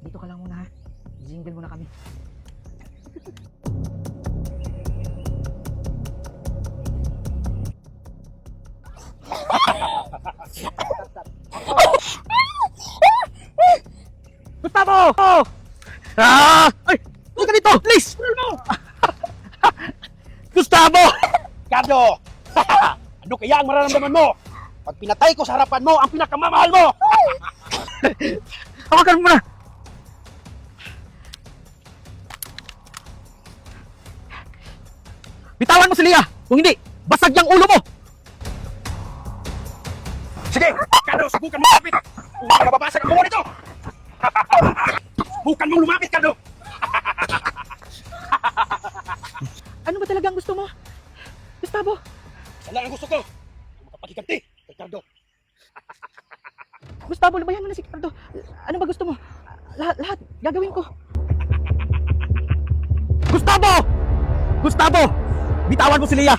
Dito ka lang muna ha. Jingle muna kami. Gustavo! Oh! Ay! Huwag ka dito! Please! Gustavo! Carlo! Ano kaya ang mararamdaman mo? Pag pinatay ko sa harapan mo ang pinakamamahal mo! Hawakan mo muna! Bitawan mo si Leah! Kung hindi, basag yung ulo mo! Sige! Carlo, subukan mo lumapit! Kung mababasag ang bungo nito! Subukan mong lumapit, Carlo! Ano ba talaga ang gusto mo? Gustavo! Isa lang ang gusto ko! Ang makapagiganti kay Carlo! Gustavo, lumayan mo na si Ricardo. Ano ba gusto mo? Lahat, gagawin ko. Gustavo! Gustavo! Bitawan mo si Leah!